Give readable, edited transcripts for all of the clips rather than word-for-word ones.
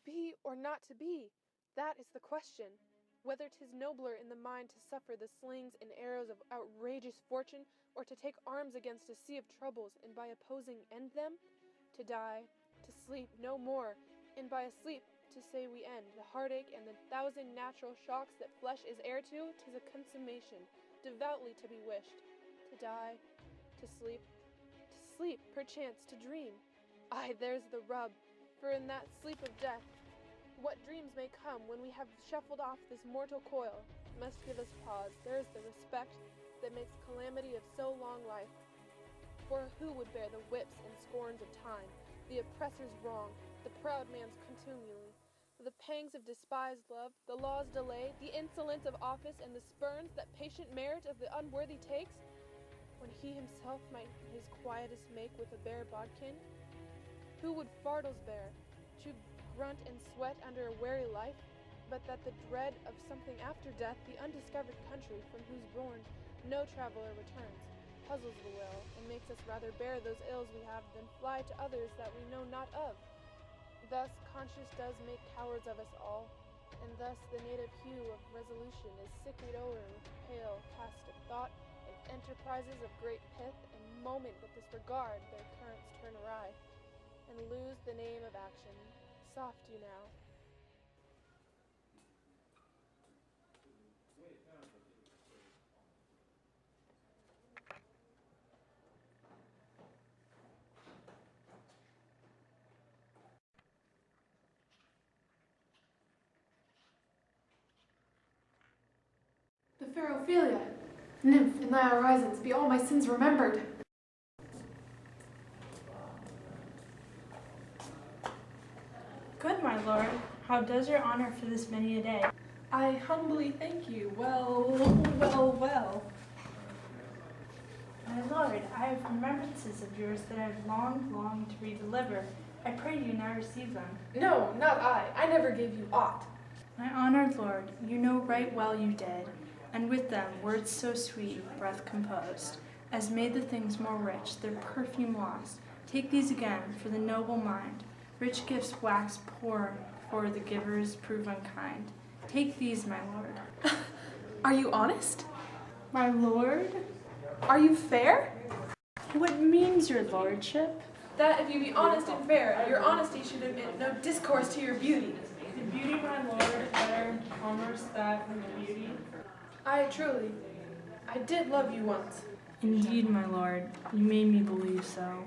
be or not to be? That is the question. Whether 'tis nobler in the mind to suffer the slings and arrows of outrageous fortune, or to take arms against a sea of troubles, and by opposing end them? To die, to sleep no more, and by a sleep to say we end the heartache and the thousand natural shocks that flesh is heir to, 'tis a consummation, devoutly to be wished. To die, to sleep, perchance to dream. Aye, there's the rub, for in that sleep of death, what dreams may come when we have shuffled off this mortal coil must give us pause. There is the respect that makes calamity of so long life. For who would bear the whips and scorns of time, the oppressor's wrong, the proud man's contumely, the pangs of despised love, the law's delay, the insolence of office, and the spurns that patient merit of the unworthy takes, when he himself might his quietest make with a bare bodkin? Who would fardels bear, to grunt and sweat under a weary life, but that the dread of something after death, the undiscovered country from whose bourne no traveler returns, puzzles the will, and makes us rather bear those ills we have than fly to others that we know not of. Thus conscience does make cowards of us all, and thus the native hue of resolution is sicklied o'er with pale cast of thought, and enterprises of great pith and moment but disregard their currents turn awry, and lose the name of action. Soft you now. The fair Ophelia, nymph in thy horizons, be all my sins remembered. Good, my lord. How does your honor for this many a day? I humbly thank you. Well. My lord, I have remembrances of yours that I have longed to redeliver. I pray you now receive them. No, not I. I never gave you aught. My honored lord, you know right well you did, and with them words so sweet, breath composed, as made the things more rich, their perfume lost. Take these again for the noble mind. Rich gifts wax poor, for the givers prove unkind. Take these, my lord. Are you honest? My lord? Are you fair? What means your lordship? That if you be honest and fair, your honesty should admit no discourse to your beauty. The beauty, my lord, is better almost that than the beauty. I did love you once. Indeed, my lord, you made me believe so.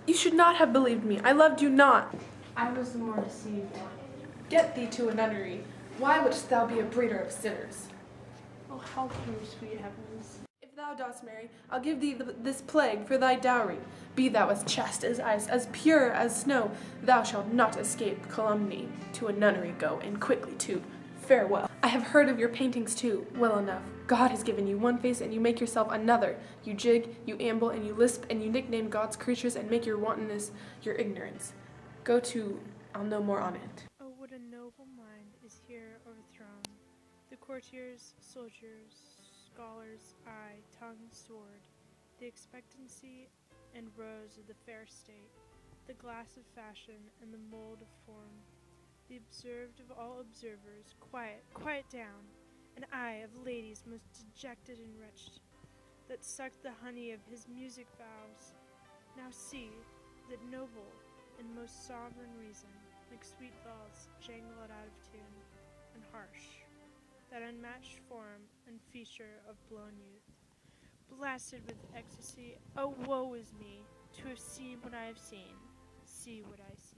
You should not have believed me. I loved you not. I was the more deceived. Get thee to a nunnery. Why wouldst thou be a breeder of sinners? Oh, help me, sweet heavens. If thou dost marry, I'll give thee this plague for thy dowry. Be thou as chaste as ice, as pure as snow. Thou shalt not escape calumny. To a nunnery go, and quickly too. Farewell. I have heard of your paintings too. Well enough. God has given you one face, and you make yourself another. You jig, you amble, and you lisp, and you nickname God's creatures, and make your wantonness your ignorance. Go to, I'll know more on it. Oh, what a noble mind is here overthrown. The courtiers, soldiers, scholars, eye, tongue, sword, the expectancy and rose of the fair state, the glass of fashion and the mold of form, the observed of all observers, quiet down, an eye of ladies most dejected and wretched, that sucked the honey of his music vows. Now see, that noble and most sovereign reason, like sweet bells jangled out of tune, and harsh, that unmatched form and feature of blown youth. Blasted with ecstasy, oh woe is me, to have seen what I have seen, see what I see.